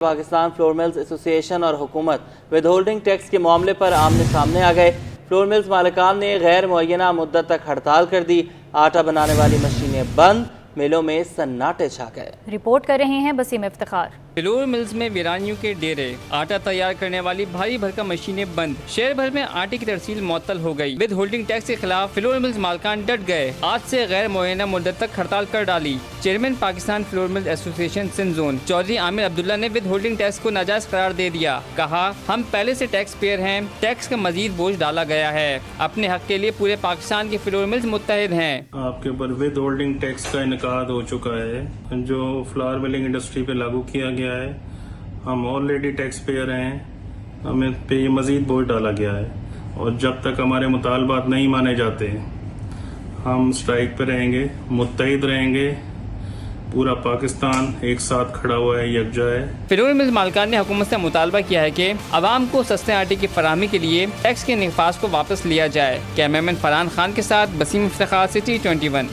Pakistan flour mills association और हुकूमत with holding tax के मामले पर आमने सामने आ गए। फ्लोर मिल्स मालिकान ने गैर मुअय्यना मुद्दत तक हड़ताल कर दी। आटा बनाने वाली मशीनें बंद, मिलों में सन्नाटे छा गए। रिपोर्ट कर रहे हैं बसीम इफ्तिखार। फ्लोर मिल्स में वीरानियों के डेरे, आटा तैयार करने वाली भारी भरकम मशीनें बंद, शहर भर में आटे की तरसील मुअत्तल हो गई। विद होल्डिंग टैक्स के खिलाफ फ्लोर मिल्स मालिकान डट गए। आज से गैर मुअय्यना मुद्दत तक हड़ताल कर डाली। Chairman Pakistan flour mills association Sindh zone Chaudhry Aamir Abdullah ने विद होल्डिंग टैक्स को नाजायज करार दे दिया। कहा, हम पहले से टैक्स पेयर हैं, टैक्स का मजीद बोझ डाला गया है। अपने हक के लिए पूरे पाकिस्तान के फ्लोर मिल्स मुत्तहिद हैं। आपके ऊपर विद होल्डिंग टैक्स का इनकाद हो चुका है जो फ्लावर मिलिंग इंडस्ट्री पे लागू किया गया है। हम ऑलरेडी टैक्स पेयर हैं, हमें पे ये मजीद बोझ डाला गया है और जब तक हमारे मुतालबात नहीं माने जाते हम स्ट्राइक पे रहेंगे, मुत्तहिद रहेंगे। पूरा पाकिस्तान एक साथ खड़ा हुआ है, यकजा है। फ्लोर मिल्स मालिकान ने हुकूमत से मुतालबा किया है कि आवाम को सस्ते आटे की फराहमी के लिए टैक्स के निफाज को वापस लिया जाए। कैमरामैन फरहान खान के साथ Basim Iftikhar, city 21।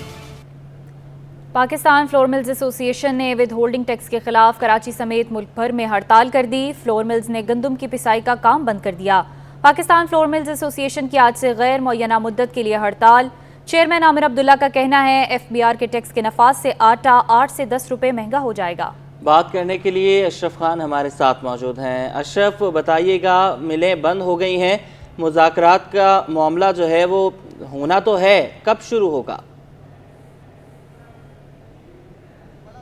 Pakistan flour mills association ने विद होल्डिंग टैक्स के खिलाफ कराची समेत मुल्क भर में हड़ताल कर दी। फ्लोर मिल्स ने गंदम की पिसाई का काम बंद कर दिया। पाकिस्तान फ्लोर मिल्स एसोसिएशन की आज से गैर मुअय्यना मुद्दत के लिए हड़ताल। चेयरमैन आमिर अब्दुल्ला का कहना है FBR के टैक्स के नफाज से आटा 8 से 10 रुपए महंगा हो जाएगा। बात करने के लिए अशरफ खान हमारे साथ मौजूद हैं। अशरफ, बताइएगा, मिलें बंद हो गई हैं, मुज़ाकरात का मामला जो है वो होना तो है, कब शुरू होगा?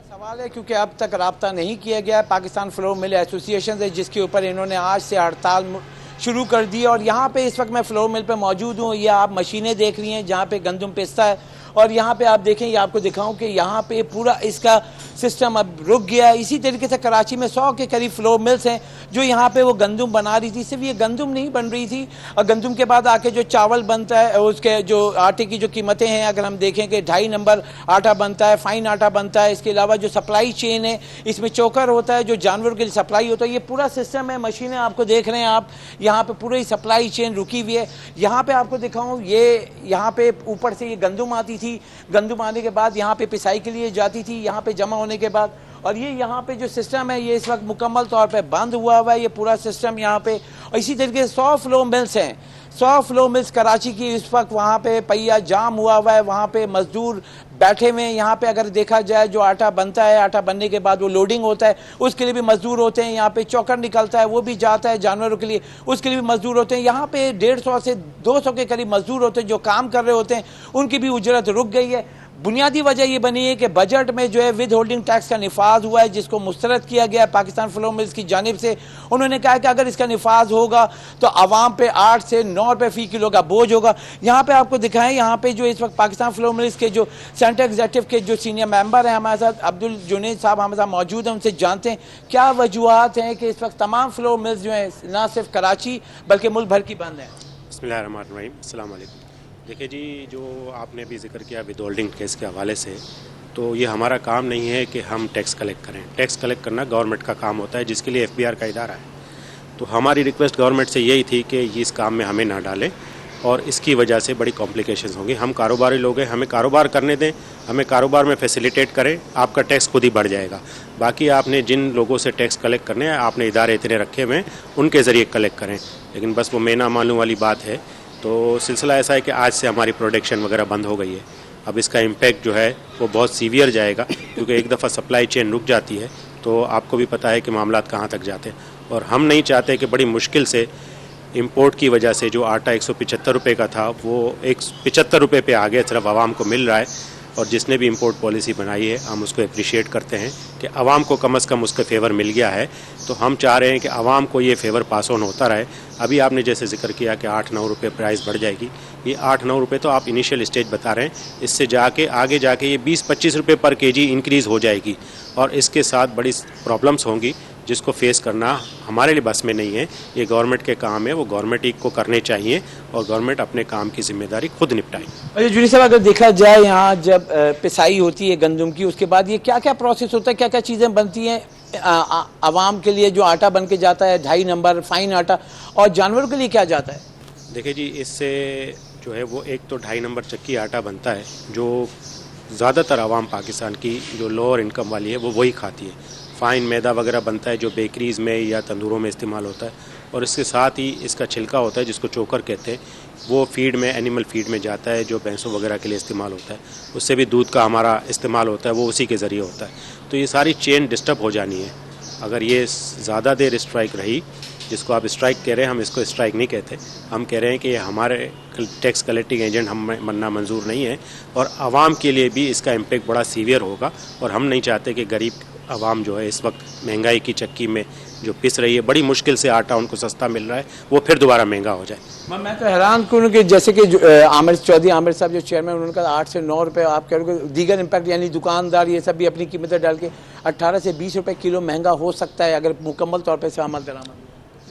सवाल है क्योंकि अब तक राब्ता नहीं किया गया है पाकिस्तान फ्लोर मिल एसोसिएशन से, जिसके ऊपर इन्होंने आज से हड़ताल शुरू कर दी। और यहाँ पे इस वक्त मैं फ्लोर मिल पे मौजूद हूँ। ये आप मशीनें देख रही हैं जहाँ पे गंदम पिसता है और यहाँ पे आप देखें, ये आपको दिखाऊं कि यहाँ पे पूरा इसका सिस्टम अब रुक गया है। इसी तरीके से कराची में 100 के करीब फ्लोर मिल्स हैं जो यहाँ पे वो गंदम बना रही थी। सिर्फ ये गंदम नहीं बन रही थी, और गंदम के बाद आके जो चावल बनता है, उसके जो आटे की जो कीमतें हैं, अगर हम देखें कि 2.5 नंबर आटा बनता है, फाइन आटा बनता है। इसके अलावा जो सप्लाई चेन है, इसमें चोकर होता है जो जानवरों के लिए सप्लाई होता है। ये पूरा सिस्टम है। मशीनें आपको देख रहे हैं आप, यहाँ पे पूरी सप्लाई चेन रुकी हुई है। यहाँ पे आपको दिखाऊँ, ये यहाँ पे ऊपर से ये गंदम आती थी, गंदम आने के बाद यहाँ पे पिसाई के लिए जाती थी, यहाँ पे जमा होने के बाद, और ये यहाँ पे जो सिस्टम है ये इस वक्त मुकम्मल तौर पे बंद हुआ हुआ है, ये पूरा सिस्टम यहाँ पे। और इसी तरीके से 100 फ्लोर मिल्स हैं, 100 फ्लोर मिल्स कराची की इस वक्त वहाँ पे पहिया जाम हुआ हुआ है। वहाँ पे मजदूर बैठे हुए हैं। यहाँ पे अगर देखा जाए जो आटा बनता है, आटा बनने के बाद वो लोडिंग होता है, उसके लिए भी मजदूर होते हैं। यहाँ पे चौकर निकलता है, वो भी जाता है जानवरों के लिए, उसके लिए भी मजदूर होते हैं। यहाँ पे 150 से 200 के करीब मजदूर होते हैं जो काम कर रहे होते हैं, उनकी भी उजरत रुक गई है। बुनियादी वजह ये बनी है कि बजट में जो है विद होल्डिंग टैक्स का निफाज हुआ है, जिसको मुस्तरद किया गया है पाकिस्तान फ्लोर मिल्स की जानिब से। उन्होंने कहा कि अगर इसका निफाज होगा तो आवाम पे 8 से 9 रुपये फी किलो का बोझ होगा। यहाँ पे आपको दिखाएं, यहाँ पे जो इस वक्त पाकिस्तान फ्लोर मिल्स के जो सेंटर एग्जीक्यूटिव के जो सीनियर मेंबर हैं हमारे साथ, अब्दुल जुनैद साहब हमारे साथ मौजूद हैं। उनसे जानते हैं क्या वजूहत हैं कि इस वक्त तमाम फ्लोर मिल्स जो है ना सिर्फ कराची बल्कि मुल्क भर की बंद हैं। बिस्मिल्लाहिर्रहमानिर्रहीम, अस्सलाम वालेकुम। देखिए जी, जो आपने भी जिक्र किया विद होल्डिंग टैक्स के हवाले से, तो ये हमारा काम नहीं है कि हम टैक्स कलेक्ट करें। टैक्स कलेक्ट करना गवर्नमेंट का काम होता है, जिसके लिए FBR का इदारा है। तो हमारी रिक्वेस्ट गवर्नमेंट से यही थी कि इस काम में हमें ना डालें, और इसकी वजह से बड़ी कॉम्प्लिकेशंस होंगी। हम कारोबारी लोग हैं, हमें कारोबार करने दें, हमें कारोबार में फैसिलिटेट करें, आपका टैक्स खुद ही बढ़ जाएगा। बाकी आपने जिन लोगों से टैक्स कलेक्ट करने हैं, आपने इदारे इतने रखे हुए हैं, उनके ज़रिए कलेक्ट करें। लेकिन बस वो मैं ना मालूम वाली बात है। तो सिलसिला ऐसा है कि आज से हमारी प्रोडक्शन वगैरह बंद हो गई है। अब इसका इम्पैक्ट जो है वो बहुत सीवियर जाएगा, क्योंकि एक दफ़ा सप्लाई चेन रुक जाती है तो आपको भी पता है कि मामलात कहाँ तक जाते हैं। और हम नहीं चाहते कि बड़ी मुश्किल से इंपोर्ट की वजह से जो आटा 175 रुपये का था वो 175 रुपये पे आ गया, सिर्फ आवाम को मिल रहा है। और जिसने भी इंपोर्ट पॉलिसी बनाई है हम उसको अप्रिशिएट करते हैं कि आवाम को कम से कम उसका फेवर मिल गया है। तो हम चाह रहे हैं कि आवाम को ये फेवर पास ऑन होता रहे। अभी आपने जैसे जिक्र किया कि 8-9 रुपये प्राइस बढ़ जाएगी, ये 8-9 रुपये तो आप इनिशियल स्टेज बता रहे हैं, इससे जाके आगे जाके ये 20-25 रुपये पर केजी इंक्रीज़ हो जाएगी। और इसके साथ बड़ी प्रॉब्लम्स होंगी जिसको फेस करना हमारे लिए बस में नहीं है। ये गवर्नमेंट के काम है, वो गवर्नमेंट ही को करने चाहिए और गवर्नमेंट अपने काम की जिम्मेदारी खुद निपटाए। अच्छा जुनी साहब, अगर देखा जाए यहाँ जब पिसाई होती है गंदम की, उसके बाद ये क्या क्या प्रोसेस होता है, क्या क्या चीज़ें बनती हैं आवाम के लिए? जो आटा बन के जाता है 2.5 नंबर फाइन आटा, और जानवरों के लिए क्या जाता है? देखिए जी, इससे जो है वो एक तो 2.5 नंबर चक्की आटा बनता है जो ज़्यादातर आवाम पाकिस्तान की जो लोअर इनकम वाली है वो वही खाती है। फाइन मैदा वगैरह बनता है जो बेकरीज़ में या तंदूरों में इस्तेमाल होता है, और इसके साथ ही इसका छिलका होता है जिसको चोकर कहते हैं, वो फीड में, एनिमल फीड में जाता है जो भैंसों वगैरह के लिए इस्तेमाल होता है, उससे भी दूध का हमारा इस्तेमाल होता है, वो उसी के ज़रिए होता है। तो ये सारी चेन डिस्टर्ब हो जानी है। अगर ये ज़्यादा देर स्ट्राइक रही, जिसको आप स्ट्राइक कह रहे हैं, हम इसको स्ट्राइक नहीं कहते, हम कह रहे हैं कि ये हमारे टैक्स कलेक्टिंग एजेंट हम बनना मंजूर नहीं है, और आवाम के लिए भी इसका इम्पैक्ट बड़ा सीवियर होगा। और हम नहीं चाहते कि गरीब आवाम जो है इस वक्त महंगाई की चक्की में जो पिस रही है, बड़ी मुश्किल से आटा उनको सस्ता मिल रहा है, वो फिर दोबारा महंगा हो जाए। मैं तो हैरान हूँ कि जैसे कि आमिर चौधरी आमिर साहब जो चेयरमैन, उन्होंने कहा 8 से 9 रुपये, आप कह रहे हो दीगर इम्पैक्ट यानी दुकानदार ये सब भी अपनी कीमतें डाल के 18 से 20 रुपये किलो महंगा हो सकता है अगर मुकम्मल तौर पर से अमल दरामद।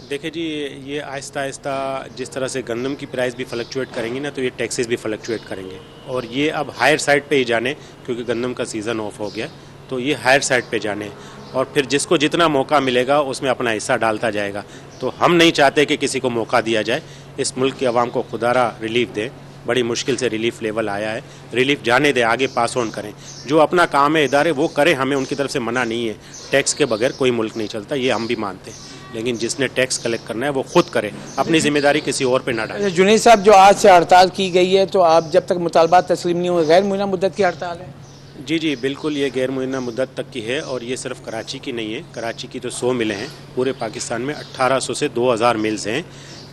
देखिए जी, ये आहिस्ता आहिस्ता जिस तरह से गंदम की प्राइस भी फ्लक्चुएट करेंगी ना, तो ये टैक्सेस भी फ्लक्चुएट करेंगे, और ये अब हायर साइड पे ही जाने, क्योंकि गंदम का सीज़न ऑफ हो गया, तो ये हायर साइड पे जाने, और फिर जिसको जितना मौका मिलेगा उसमें अपना हिस्सा डालता जाएगा। तो हम नहीं चाहते कि किसी को मौका दिया जाए। इस मुल्क की आवाम को खुदारा रिलीफ दें, बड़ी मुश्किल से रिलीफ लेवल आया है, रिलीफ जाने दें, आगे पास ऑन करें। जो अपना काम है इदारे वो करें, हमें उनकी तरफ से मना नहीं है। टैक्स के बगैर कोई मुल्क नहीं चलता, ये हम भी मानते हैं, लेकिन जिसने टैक्स कलेक्ट करना है वो खुद करे, अपनी जिम्मेदारी किसी और पे ना डाले। जुनैद साहब, जो आज से हड़ताल की गई है, तो आप जब तक मुतालबात तस्लीम नहीं हुए, गैर मुअय्यना मुद्दत की हड़ताल है? जी बिल्कुल, ये गैर मुअय्यना मुद्दत तक की है, और ये सिर्फ कराची की नहीं है। कराची की तो 100 मिलें हैं, पूरे पाकिस्तान में 1800 से 2000 मिल्स हैं,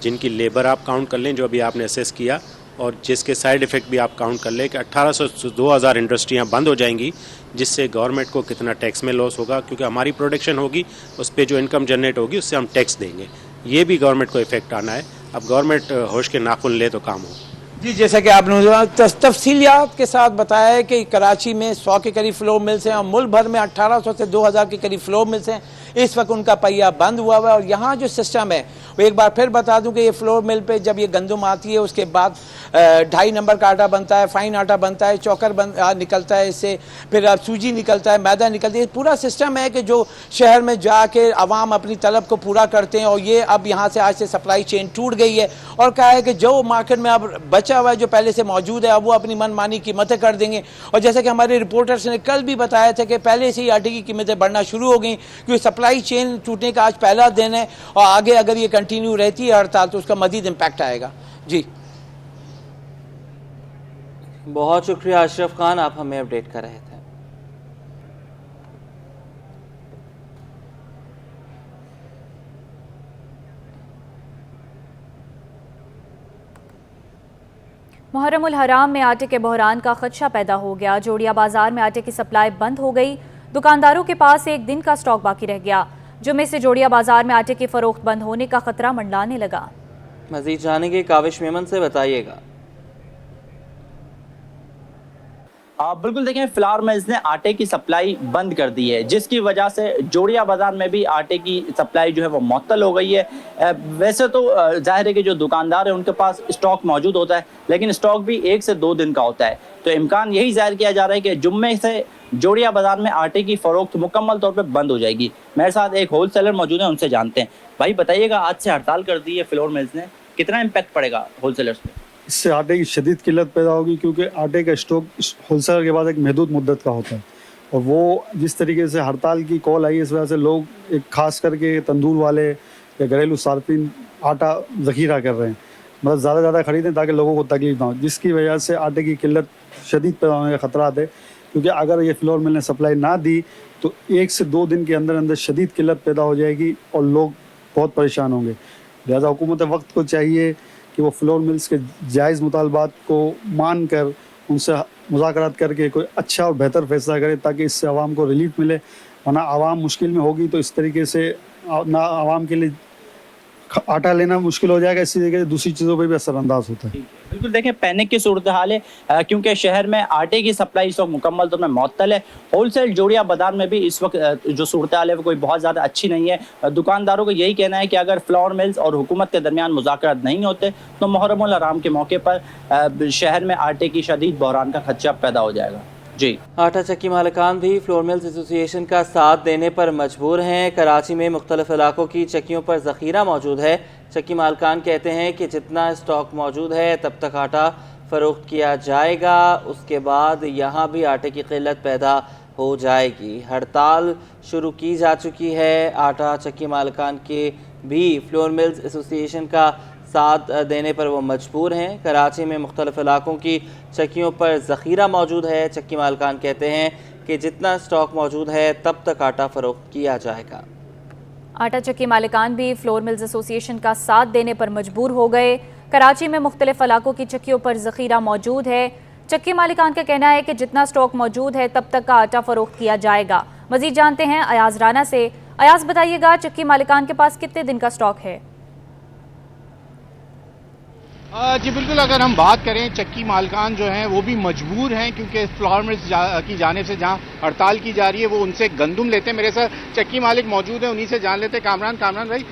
जिनकी लेबर आप काउंट कर लें जो अभी आपने असेस किया, और जिसके साइड इफ़ेक्ट भी आप काउंट कर लें कि 1800 से 2000 इंडस्ट्रियाँ बंद हो जाएंगी, जिससे गवर्नमेंट को कितना टैक्स में लॉस होगा, क्योंकि हमारी प्रोडक्शन होगी, उस पर जो इनकम जनरेट होगी उससे हम टैक्स देंगे। ये भी गवर्नमेंट को इफेक्ट आना है। अब गवर्नमेंट होश के नाखून ले तो काम हो। जी, जैसा कि आपने तफसीलियात के साथ बताया है कि कराची में 100 के करीब फ्लोर मिल्स हैं और मुल्क भर में 1800 से 2000 के करीब फ्लोर मिल्स हैं। इस वक्त उनका पहिया बंद हुआ हुआ है, और यहाँ जो सिस्टम है वो एक बार फिर बता दूं कि ये फ्लोर मिल पे जब ये गंदम आती है, उसके बाद 2.5 नंबर का आटा बनता है, फाइन आटा बनता है, चौकर निकलता है, इससे फिर अब सूजी निकलता है, मैदा निकलती है। पूरा सिस्टम है कि जो शहर में जाके आवाम अपनी तलब को पूरा करते हैं, और ये अब यहाँ से आज से सप्लाई चेन टूट गई है, और कहा है कि जो मार्केट में अब बचा हुआ है जो पहले से मौजूद है, अब वो अपनी मनमानी कीमतें कर देंगे। और जैसे कि हमारे रिपोर्टर्स ने कल भी बताया था कि पहले से ही आटे की कीमतें बढ़ना शुरू हो गई, क्योंकि सप्लाई चेन टूटने का आज पहला दिन है, और आगे अगर ये कंटिन्यू रहती है हड़ताल तो उसका मजीद इम्पैक्ट आएगा। जी, बहुत शुक्रिया अशरफ खान, आप हमें अपडेट कर रहे थे। मुहर्रम उल हराम में आटे के बहरान का खदशा पैदा हो गया। जोड़िया बाजार में आटे की सप्लाई बंद हो गई। दुकानदारों के पास एक दिन का स्टॉक बाकी रह गया। जुमे से जोड़िया बाजार में आटे की फरोख्त बंद होने का खतरा मंडलाने लगा। मजीद जानेंगे काविश मेमन से, बताइएगा। बिल्कुल, देखें, फ्लावर मिल्स ने आटे की सप्लाई बंद कर दी है, जिसकी वजह से जोड़िया बाजार में भी आटे की सप्लाई जो है वो मुअत्तल हो गई है। वैसे तो जाहिर है कि जो दुकानदार है उनके पास स्टॉक मौजूद होता है, लेकिन स्टॉक भी 1 से 2 दिन का होता है। तो इम्कान यही जाहिर किया जा रहा है कि जुम्मे से जोड़िया बाजार में आटे की फरोख्त मुकम्मल तौर पर बंद हो जाएगी। मेरे साथ एक होल सेलर मौजूद है, उनसे जानते हैं। भाई बताइएगा, आज से हड़ताल कर दी है फ्लोर मिल्स ने, कितना इम्पैक्ट पड़ेगा होल सेलर्स पे? इससे आटे की शदीद किल्लत पैदा होगी, क्योंकि आटे का स्टॉक होलसेलर के पास एक महदूद मुद्दत का होता है, और वो जिस तरीके से हड़ताल की कॉल आई, इस वजह से लोग एक खास करके तंदूर वाले या घरेलू सार्फिन आटा ज़ख़ीरा कर रहे हैं, मतलब ज़्यादा ख़रीदें ताकि लोगों को तकलीफ ना हो, जिसकी वजह से आटे की किल्लत शदीद पैदा होने के ख़तरात है। क्योंकि अगर ये फ्लोर मिल ने सप्लाई ना दी तो 1 से 2 दिन के अंदर अंदर शदीद किल्लत पैदा हो जाएगी और लोग बहुत परेशान होंगे। लिहाजा हुकूमत वक्त को चाहिए कि वो फ्लोर मिल्स के जायज़ मुतालबात को मान कर उनसे मुज़ाकरात करके कोई अच्छा और बेहतर फैसला करे, ताकि इससे आवाम को रिलीफ मिले। वरना आवाम मुश्किल में होगी तो इस तरीके से ना आवाम के लिए आटा लेना मुश्किल हो जाएगा, इसी तरीके से दूसरी चीज़ों पर भी असरअंदाज होता है। बिल्कुल, देखें, पैनिक की सूरत हाल है, क्योंकि शहर में आटे की सप्लाई इस वक्त मुकम्मल तौर पर मुअत्तल है। होलसेल जोड़िया बाजार में भी इस वक्त जो सूरत हाल है वो कोई बहुत ज़्यादा अच्छी नहीं है। दुकानदारों को यही कहना है कि अगर फ्लोर मिल्स और हुकूमत के दरमियान मुज़ाकरात नहीं होते तो मुहर्रम उल हराम के मौके पर शहर में आटे की शदीद बहरान का खदशा पैदा हो जाएगा। जी, आटा चक्की मालिकान भी फ्लोर मिल्स एसोसिएशन का साथ देने पर मजबूर हैं। कराची में मुख्तलिफ इलाकों की चक्कियों पर ज़ख़ीरा मौजूद है। चक्की मालिकान कहते हैं कि जितना स्टॉक मौजूद है तब तक आटा फ़रोख्त किया जाएगा, उसके बाद यहाँ भी आटे की किल्लत पैदा ہو جائے گی۔ ہڑتال شروع کی جا چکی ہے۔ آٹا چکی مالکان کے بھی فلور ملز ایسوسی ایشن کا ساتھ دینے پر وہ مجبور ہیں۔ کراچی میں مختلف علاقوں کی چکیوں پر ذخیرہ موجود ہے۔ چکی مالکان کہتے ہیں کہ جتنا سٹاک موجود ہے تب تک آٹا فروخت کیا جائے گا۔ آٹا چکی مالکان بھی فلور ملز ایسوسی ایشن کا ساتھ دینے پر مجبور ہو گئے۔ کراچی میں مختلف علاقوں کی چکیوں پر ذخیرہ موجود ہے۔ چکی مالکان کا کہنا ہے کہ جتنا سٹاک موجود ہے تب تک کا آٹا فروخت کیا جائے گا۔ مزید جانتے ہیں ایاز رانا سے۔ ایاز بتائیے گا چکی مالکان کے پاس کتنے دن کا سٹاک ہے؟ جی بالکل، اگر ہم بات کریں چکی مالکان جو ہیں وہ بھی مجبور ہیں کیونکہ فلور ملز کی جانب سے جہاں ہڑتال کی جا رہی ہے وہ ان سے گندم لیتے ہیں۔ میرے ساتھ چکی مالک موجود ہیں، انہی سے جان لیتے ہیں۔ کامران بھائی،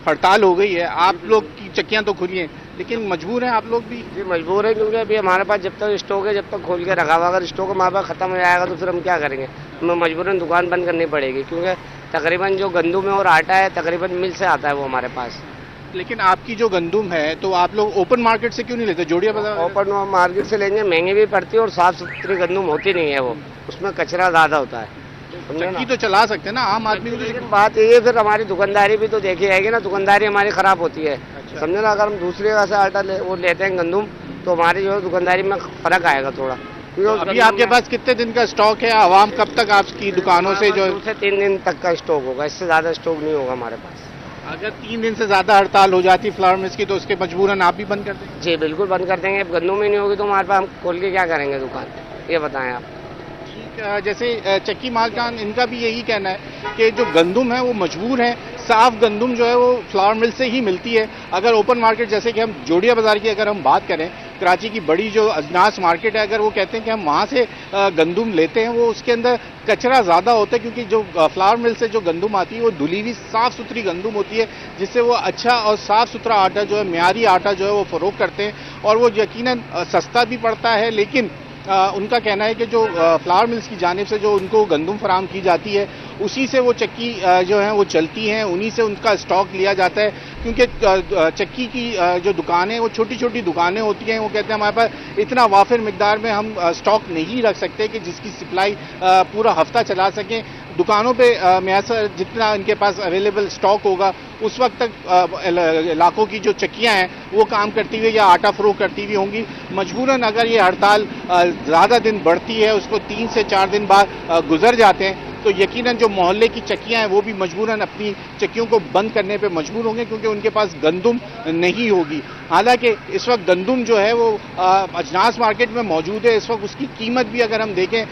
ہڑتال ہو گئی ہے، آپ لوگ کی چکیاں تو کھلی ہیں لیکن مجبور ہیں آپ لوگ بھی؟ جی مجبور ہیں کیونکہ ابھی ہمارے پاس جب تک اسٹاک ہے جب تک کھول کے رکھا ہوا، اگر اسٹاک ہمارے پاس ختم ہو جائے گا تو پھر ہم کیا کریں گے؟ ہمیں مجبوراً دکان بند کرنی پڑے گی کیونکہ تقریباً جو گندم ہے اور آٹا ہے تقریباً مل سے آتا ہے وہ ہمارے پاس۔ لیکن آپ کی جو گندم ہے تو آپ لوگ اوپن مارکیٹ سے کیوں نہیں لیتے؟ جوڑیا بازار اوپن مارکیٹ سے لیں گے، مہنگی بھی پڑتی ہے اور صاف ستھری گندم ہوتی نہیں ہے، وہ اس میں کچرا زیادہ ہوتا ہے۔ چکی تو چلا سکتے ہیں نا عام آدمی کو؟ لیکن بات یہ ہے پھر ہماری دکانداری بھی تو دیکھی جائے گی نا، دکانداری ہماری خراب ہوتی ہے، سمجھے نا۔ اگر ہم دوسرے جگہ سے آٹا وہ لیتے ہیں گندم تو ہماری جو ہے دکانداری میں فرق آئے گا تھوڑا۔ ابھی آپ کے پاس کتنے دن کا اسٹاک ہے؟ عوام کب تک آپ کی دکانوں سے جو 2 سے 3 دن تک کا اسٹاک ہوگا، اس سے زیادہ اسٹاک نہیں ہوگا ہمارے پاس۔ اگر 3 دن سے زیادہ ہڑتال ہو جاتی فلاور ملز کی تو اس کے مجبوراً آپ بھی بند کر دیں گے؟ جی بالکل بند کر دیں گے۔ اب گندم ہی نہیں ہوگی تو ہمارے پاس ہم کھول کے کیا کریں گے دکان؟ یہ بتائیں آپ۔ جیسے چکی مالکان ان کا بھی یہی کہنا ہے کہ جو گندم ہے وہ مجبور ہیں، صاف گندم جو ہے وہ فلاور مل سے ہی ملتی ہے۔ اگر اوپن مارکیٹ جیسے کہ ہم جوڑیا بازار کی اگر ہم بات کریں، کراچی کی بڑی جو اجناس مارکیٹ ہے، اگر وہ کہتے ہیں کہ ہم وہاں سے گندم لیتے ہیں، وہ اس کے اندر کچرا زیادہ ہوتا ہے کیونکہ جو فلاور مل سے جو گندم آتی ہے وہ دھلی ہوئی صاف ستھری گندم ہوتی ہے جس سے وہ اچھا اور صاف ستھرا آٹا جو ہے معیاری آٹا جو ہے وہ فروخت کرتے ہیں اور وہ یقیناً سستا بھی پڑتا ہے۔ لیکن ان کا کہنا ہے کہ جو فلاور ملز کی جانب سے جو ان کو گندم فراہم کی جاتی ہے اسی سے وہ چکی جو ہیں وہ چلتی ہیں، انہی سے ان کا اسٹاک لیا جاتا ہے کیونکہ چکی کی جو دکانیں وہ چھوٹی چھوٹی دکانیں ہوتی ہیں، وہ کہتے ہیں ہمارے پاس اتنا وافر مقدار میں ہم اسٹاک نہیں رکھ سکتے کہ جس کی سپلائی پورا ہفتہ چلا سکیں۔ دکانوں پہ میسر جتنا ان کے پاس اویلیبل اسٹاک ہوگا اس وقت تک علاقوں کی جو چکیاں ہیں وہ کام کرتی ہوئی یا آٹا فروخت کرتی ہوئی ہوں گی۔ مجبوراً اگر یہ ہڑتال زیادہ دن بڑھتی ہے، اس کو 3 سے 4 دن بعد گزر جاتے ہیں تو یقیناً جو محلے کی چکیاں ہیں وہ بھی مجبوراً اپنی چکیوں کو بند کرنے پہ مجبور ہوں گے کیونکہ ان کے پاس گندم نہیں ہوگی۔ حالانکہ اس وقت گندم جو ہے وہ اجناس مارکیٹ میں موجود ہے، اس وقت اس کی قیمت بھی اگر ہم دیکھیں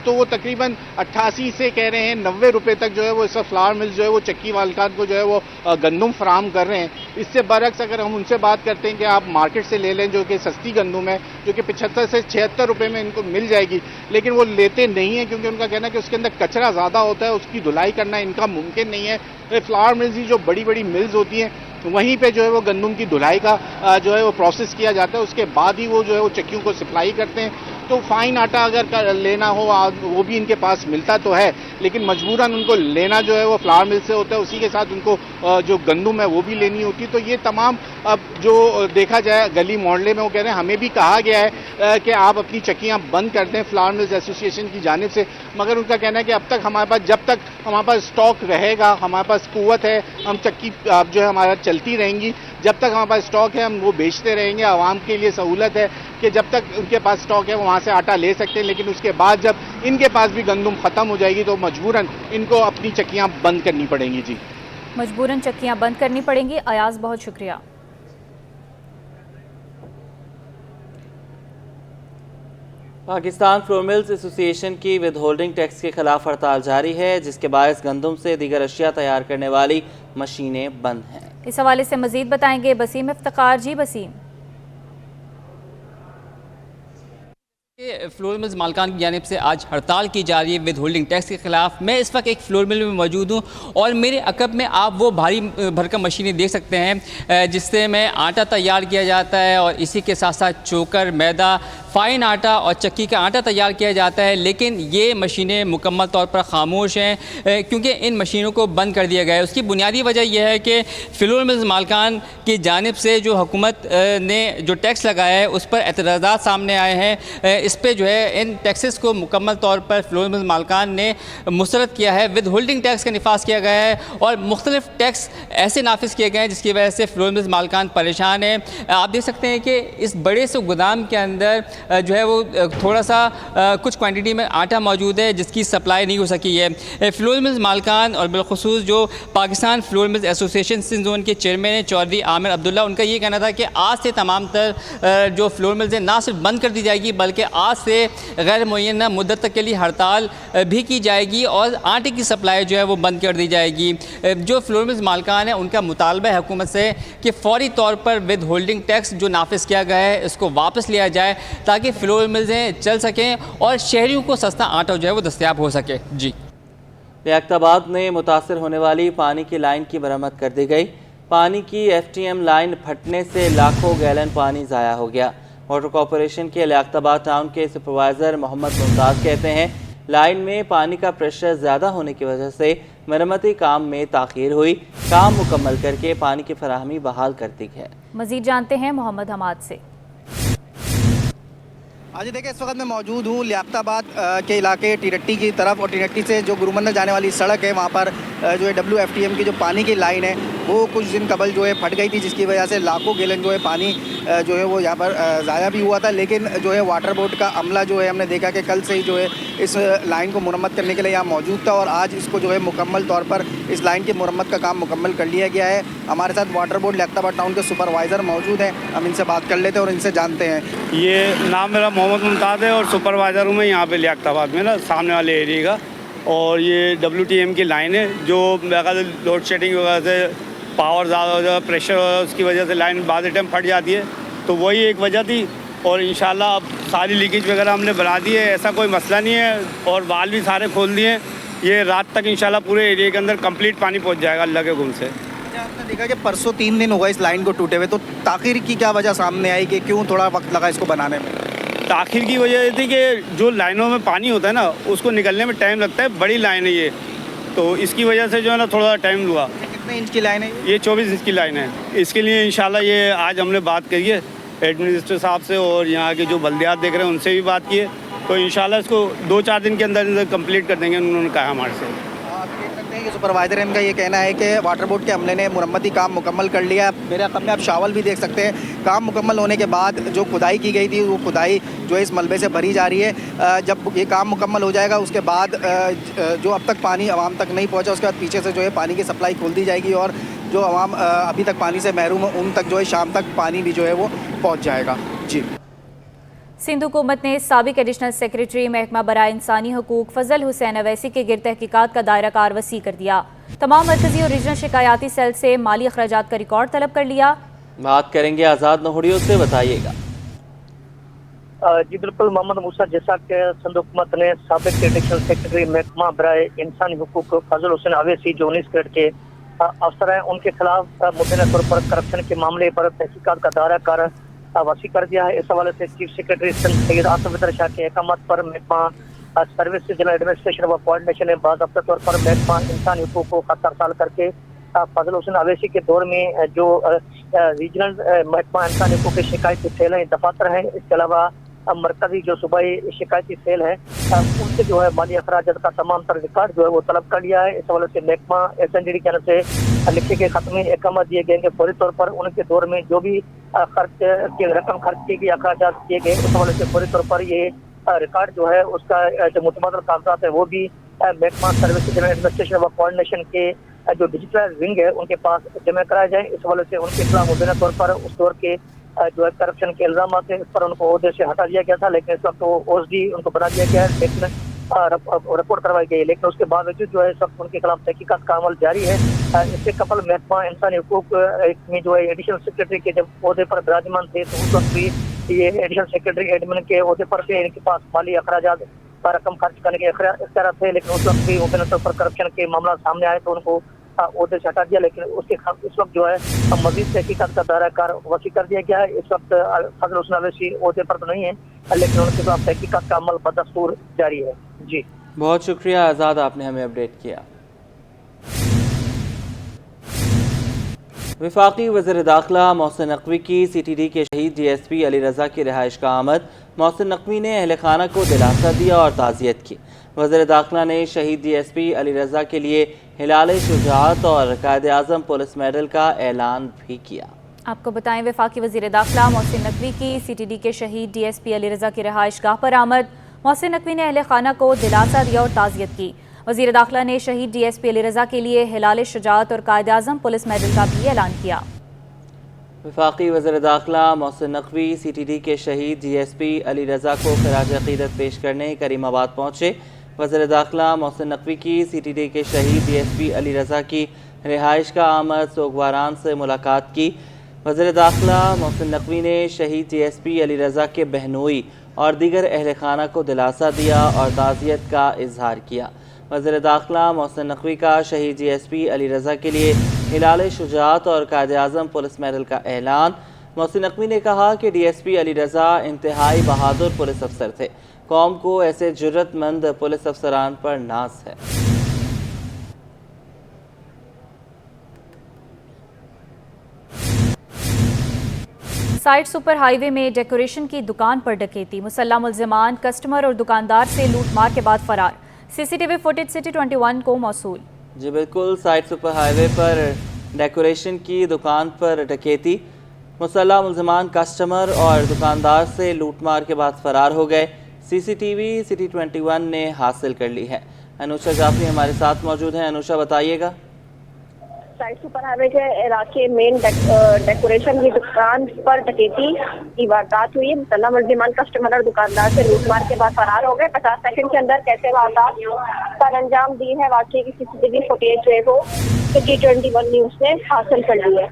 تو وہ تقریباً 88 سے کہہ رہے ہیں 90 روپے تک جو ہے وہ اس وقت فلاور ملز جو ہے وہ چکی مالکان کو جو ہے وہ گندم فراہم کر رہے ہیں۔ اس سے برعکس اگر ہم ان سے بات کرتے ہیں کہ آپ مارکیٹ سے لے لیں جو کہ سستی گندم ہے جو کہ 75 سے 76 روپے میں ان کو مل جائے گی، لیکن وہ لیتے نہیں ہیں کیونکہ ان کا کہنا ہے کہ اس کے اندر کچرا زیادہ ہوتا ہے، اس کی دھلائی کرنا ان کا ممکن نہیں ہے۔ فلاور ملز ہی جو بڑی بڑی ملز ہوتی ہیں وہیں پہ جو ہے وہ گندم کی دھلائی کا جو ہے وہ پروسیس کیا جاتا ہے، اس کے بعد ہی وہ جو ہے وہ چکیوں کو سپلائی کرتے ہیں۔ تو فائن آٹا اگر لینا ہو وہ بھی ان کے پاس ملتا تو ہے لیکن مجبوراً ان کو لینا جو ہے وہ فلاور مل سے ہوتا ہے، اسی کے ساتھ ان کو جو گندم ہے وہ بھی لینی ہوتی ہے۔ تو یہ تمام اب جو دیکھا جائے گلی محلے میں وہ کہہ رہے ہیں ہمیں بھی کہا گیا ہے کہ آپ اپنی چکیاں بند کر دیں فلاور ملز ایسوسی ایشن کی جانب سے، مگر ان کا کہنا ہے کہ اب تک ہمارے پاس جب تک ہمارے پاس اسٹاک رہے گا، ہمارے پاس قوت ہے، ہم چکی جو ہے ہمارا چلتی رہیں گی، جب تک ہمارے پاس اسٹاک ہے ہم وہ بیچتے رہیں گے۔ عوام کے لیے سہولت ہے کہ جب تک ان کے پاس اسٹاک ہے وہاں سے آٹا لے سکتے ہیں، لیکن اس کے بعد جب ان کے پاس بھی گندم ختم ہو جائے گی تو مجبوراً ان کو اپنی چکیاں بند کرنی پڑیں گی۔ جی مجبوراً چکیاں بند کرنی پڑیں گی۔ ایاز بہت شکریہ۔ پاکستان فلور ملز ایسوسی ایشن کی ود ہولڈنگ ٹیکس کے خلاف ہڑتال جاری ہے جس کے باعث گندم سے دیگر اشیاء تیار کرنے والی مشینیں بند ہیں۔ اس حوالے سے مزید بتائیں گے بسیم افتخار۔ جی بسیم۔ فلور ملز مالکان کی جانب سے آج ہڑتال کی جا رہی ہے ود ہولڈنگ ٹیکس کے خلاف۔ میں اس وقت ایک فلور مل میں موجود ہوں اور میرے عقب میں آپ وہ بھاری بھرکم مشینیں دیکھ سکتے ہیں جس سے میں آٹا تیار کیا جاتا ہے اور اسی کے ساتھ ساتھ چوکر، میدا، फाइन आटा और चक्की का आटा तैयार किया जाता है, लेकिन ये मशीनें मुकम्मल तौर पर खामोश हैं क्योंकि इन मशीनों को बंद कर दिया गया है। उसकी बुनियादी वजह यह है कि फ्लोर मिल्स मालकान की जानिब से जो हुकूमत ने जो टैक्स लगाया है उस पर एतराज़ात सामने आए हैं। इस पर जो है इन टैक्सेस को मुकम्मल तौर पर फ्लोर मिल्स मालकान ने मुस्तरद किया है। विद होल्डिंग टैक्स का निफाज किया गया है और मुख्तलिफ टैक्स ऐसे नाफिज किए गए हैं जिसकी वजह से फ्लोर मिल्स मालकान परेशान हैं। आप देख सकते हैं कि इस बड़े से गोदाम के अंदर जो है वो थोड़ा सा कुछ क्वांटिटी में आटा मौजूद है जिसकी सप्लाई नहीं हो सकी है। फ्लोर मिल्स मालकान और बिलखुसूस जो Pakistan flour mills association Sindh zone के चेयरमैन हैं चौधरी आमिर अब्दुल्ला, उनका ये कहना था कि आज से तमाम तर जो फ्लोर मिल्स हैं ना सिर्फ बंद कर दी जाएगी बल्कि आज से गैर मुअय्यना मुद्दत तक के लिए हड़ताल भी की जाएगी और आटे की सप्लाई जो है वो बंद कर दी जाएगी। जो फ्लोर मिल्स मालकान है उनका मुतालबा है हुकूमत से कि फौरी तौर पर विद होल्डिंग टैक्स जो नाफिज किया गया है इसको वापस लिया जाए ताकि फ्लोर मिल्सें चल सकें और शहरियों को सस्ता आटा जो है वो दस्तयाब हो सके। जी, लियाकताबाद में मुतासर होने वाली पानी की लाइन की मरम्मत कर दी गई। पानी की FTM लाइन फटने से लाखों गैलन पानी ज़ाया हो गया। वाटर कॉरपोरेशन के लियाकताबाद टाउन के सुपरवाइज़र मोहम्मद मुमताज़ कहते हैं लाइन में पानी का प्रेशर ज़्यादा होने की वजह से मरम्मती काम में ताख़ीर हुई। काम मुकम्मल करके पानी की फराहमी बहाल कर दी है। मज़ीद जानते हैं मोहम्मद हमाद से। आज देखिए इस वक्त मैं मौजूद हूँ लियाकताबाद के इलाके टीरट्टी की तरफ और टीरट्टी से जो गुरुमंदिर जाने वाली सड़क है वहाँ पर जो है WFTM की जो पानी की लाइन है वो कुछ दिन कबल जो है फट गई थी जिसकी वजह से लाखों गैलन जो है पानी जो है वो यहाँ पर ज़ाया भी हुआ था। लेकिन जो है वाटर बोर्ड का अमला जो है हमने देखा कि कल से ही जो है इस लाइन को मुरम्मत करने के लिए यहाँ मौजूद था और आज इसको जो है मुकम्मल तौर पर इस लाइन की मुरम्मत का काम मुकम्मल कर लिया गया है। हमारे साथ वाटर बोर्ड लियाकताबाद टाउन के सुपरवाइज़र मौजूद हैं, हम इनसे बात कर लेते हैं और इनसे जानते हैं। ये नाम मेरा मोहम्मद मुमताज़ है और सुपरवाइज़र हूँ मैं यहाँ पे लियाकताबाद में ना सामने वाले एरिया का। और ये WTM की लाइन है जो लोड शेडिंग वगैरह से पावर ज़्यादा हो जाए, प्रेशर हो जाए, उसकी वजह से लाइन बाद टाइम फट जाती है। तो वही एक वजह थी और इंशाल्लाह अब सारी लीकेज वगैरह हमने बना दी है, ऐसा कोई मसला नहीं है और वाल भी सारे खोल दिए हैं। ये रात तक इंशाल्लाह पूरे एरिया के अंदर कंप्लीट पानी पहुँच जाएगा अल्लाह के हुक्म से। आपने देखा कि परसों 3 दिन होगा इस लाइन को टूटे हुए, तो ताख़ीर की क्या वजह सामने आई कि क्यों थोड़ा वक्त लगा इसको बनाने में? ताख़ीर की वजह ये थी कि जो लाइनों में पानी होता है ना उसको निकलने में टाइम लगता है, बड़ी लाइन है ये, तो इसकी वजह से जो है ना थोड़ा टाइम हुआ। कितने इंच की लाइन है ये? 24 इंच की लाइन है। इसके लिए इंशाल्लाह ये आज हमने बात करी है एडमिनिस्ट्रेटर साहब से और यहाँ के जो बल्दियात देख रहे हैं उनसे भी बात की है, तो इंशाल्लाह इसको 2-4 दिन के अंदर कंप्लीट कर देंगे, उन्होंने कहा हमारे से। आप देख सकते हैं कि सुपरवाइज़र इनका ये कहना है कि वाटर बोर्ड के अमले ने मुरम्मती काम मुकम्मल कर लिया। मेरे रकम में आप शावल भी देख सकते हैं। काम मुकम्मल होने के बाद जो खुदाई की गई थी वो खुदाई जो है इस मलबे से भरी जा रही है। जब ये काम मुकम्मल हो जाएगा उसके बाद जो अब तक पानी आवाम तक नहीं पहुँचा उसके बाद पीछे से जो है पानी की सप्लाई खोल दी जाएगी और जो आवाम अभी तक पानी से महरूम है उन तक जो है शाम तक पानी भी जो है वो पहुँच जाएगा। जी, सिंध हुकूमत ने साबिक एडिशनल सेक्रेटरी महकमा बराए इंसानी हकूक फजल हुसैन अवैसी के गिरद तहकीकात का दायरा कार वसी कर दिया। तमाम मरकजी और रीजनल शिकायती सेल से माली अखराजात का रिकॉर्ड तलब कर लिया। बात करेंगे आज़ाद नोहड़ियों से, बताइएगा। जी बिल्कुल, मोहम्मद मूसा, जैसा कि सिंध हुकूमत ने साबिक एडिशनल सेक्रेटरी महकमा बराए इंसानी हकूक फजल हुसैन अवैसी जो 19 ग्रेड के अफसर हैं उनके खिलाफ मुबैना तौर पर करप्शन के मामले पर तहकीकात का दायरा कार वसी कर दिया है। इस हवाले से चीफ सेक्रेटरी सिंध सैयद आसिफ अदर शाह के अहकामात पर महकमा सर्विस जनरल एडमिनिस्ट्रेशन व कोऑर्डिनेशन ने बाज़ाब्ता तौर पर महकमा इंसानी हकूक को खत अरसाल करके फजल हुसैन अवैसी के दौर में जो रीजनल महकमा इंसानी हकूक के शिकायती सेल हैं, दफातर हैं, इसके अलावा मरकजी जो सूबाई शिकायती सेल है उनसे जो है माली अखराजात का तमाम तर रिकॉर्ड जो है वो तलब कर लिया है। इस हवाले से महकमा SNDD की तरफ से लिखे गए खत में अहकाम दिए गए कि फौरी तौर पर उनके दौर में जो भी खर्च की रकम खर्च की गई, अखराजात किए गए, उस हवाले से फौरी तौर पर ये रिकॉर्ड जो है उसका जो मुतबादल कागजात है वो भी महकमा सर्विस जनरल एडमिनिस्ट्रेशन व कोऑर्डिनेशन के जो डिजिटल विंग है उनके पास जमा कराया जाए। इस हवाले से उनके खिलाफ मुबैना तौर पर उस दौर के जो है करप्शन के इल्जाम आते हैं, इस पर उनको ओहदे से हटा दिया गया था, लेकिन इस वक्त वो OSD उनको बना दिया गया है, लेकिन रिपोर्ट करवाई गई है। लेकिन उसके बावजूद जो है इस वक्त उनके खिलाफ तहकीकात का अमल जारी है। इससे कबल महकमा इंसानी हकूक में जो है एडिशनल सेक्रेटरी के जब ओहदे पर विराजमान थे तो उस वक्त भी ये एडिशनल सेक्रेटरी एडमिन के ओहदे पर थे, इनके पास माली अखराजात का रकम खर्च करने के इख्तियार थे, लेकिन उस वक्त भी मुबैना तौर पर करप्शन के मामला सामने आए तो उनको ओहदे से हटा दिया। लेकिन उसके खिलाफ इस वक्त जो है मजीद तहकीकात का दायरा कार वसी कर दिया गया है। इस वक्त फजल हुसैन अवैसी ओहदे पर तो नहीं है, लेकिन उनके खिलाफ तहकीकात का अमल बदस्तूर जारी है। जी बहुत शुक्रिया आज़ाद, आपने हमें अपडेट किया। वफाकी वज़ीर दाखिला मोहसिन नकवी की CTD के शहीद DSP अली रज़ा की रिहाइश का आमद। मोहसिन नकवी ने अहल खाना को दिलासा दिया और ताज़ियत की। वज़ीर दाखिला ने शहीद DSP अली रज़ा के लिए हिलाल शुजाअत और कायद-ए-आज़म पुलिस मेडल का ऐलान भी किया। आपको बताएं, वफाकी वज़ीर दाखिला मोहसिन नकवी की CTD के शहीद DSP अली रज़ा की रिहाइश गाह पर आमद। मोहसिन नकवी ने अहल खाना को दिलासा दिया और ताज़ियत की। वज़ीर दाखिला ने शहीद DSP अली रज़ा के लिए हिलाल शुजाअत और कायद-ए-आज़म पुलिस मेडल का भी ऐलान किया। वफाकी वज़ीर दाखिला मोहसिन नकवी CTD के शहीद DSP अली रज़ा को खराज अक़ीदत पेश करने करीमाबाद पहुँचे। वज़ीर दाखिला मोहसिन नकवी की CTD के शहीद DSP अली रज़ा की रिहाइश का आमद सोगवारान से मुलाकात की। वज़ीर दाखिला मोहसिन नकवी ने शहीद DSP अली रज़ा के बहनोई और दीगर अहल खाना को दिलासा दिया और ताज़ियत का इजहार किया। वज़ीर दाखिला मोहसिन नकवी का शहीद DSP अली रज़ा के लिए हिलाल शुजाअत और कायद-ए-आज़म पुलिस मेडल का ऐलान। मोहसिन नकवी ने कहा कि DSP अली रज़ा इंतहाई बहादुर पुलिस अफसर थे। कौम को ऐसे जुर्रतमंद पुलिस अफसरान पर नाज है। साइड सुपर हाईवे में डेकोरेशन की दुकान पर डकैती। मुसल्लह मुल्जिमान कस्टमर और दुकानदार से लूट मार के बाद फरार। CCTV फुटेज सिटी 21 को मौसूल। जी बिल्कुल, साइड सुपर हाईवे पर डेकोरेशन की दुकान पर डकैती। मुसल्लह मुल्जिमान कस्टमर और दुकानदार से लूट मार के बाद फरार हो गए। CCTV सिटी 21 ने हासिल कर ली है। अनुषा जाफरी हमारे साथ मौजूद हैं। अनुषा, बताइएगा। साइड सुपर हाईवे के इलाके मेन डेकोरेशन की दुकान पर डकैती की वारदात हुई। मुसल्लह मुल्जिमान कस्टमर और दुकानदार से लूट मार के बाद फरार हो गए। 50 सेकंड के अंदर कैसे वारदात पर अंजाम दी है, वाकई की CCTV फुटेज जो है वो सिटी 21 न्यूज ने हासिल कर ली है।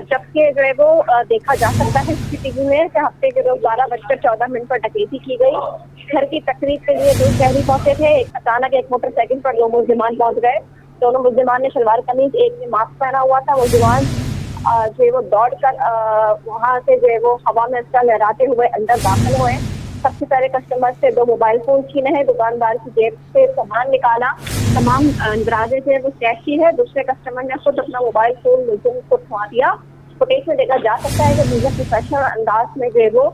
जबकि जो है वो देखा जा सकता है CCTV में कि हफ्ते के रोज 12:14 पर डकैती की गई। घर की तकरीब के लिए दो शहरी पहुंचे थे। अचानक एक मोटरसाइकिल पर दो मुल्जिमान पहुंच गए। दोनों मुल्जिमान ने शलवार कमीज, एक ने मास्क पहना हुआ था। मुल्जिमान जो है वो दौड़ कर वहाँ से जो है वो हवा में इसका लहराते हुए अंदर दाखिल हुए। सबसे पहले कस्टमर से 2 मोबाइल फोन छीने हैं। दुकानदार की जेब से सामान निकाला। तमाम दराजे से वो कैशी है। दूसरे कस्टमर ने खुद अपना मोबाइल फोन मुल्जिम को थमा दिया। फुटेज में देखा जा सकता है कि मुल्जिम प्रोफेशनल अंदाज में जो है वो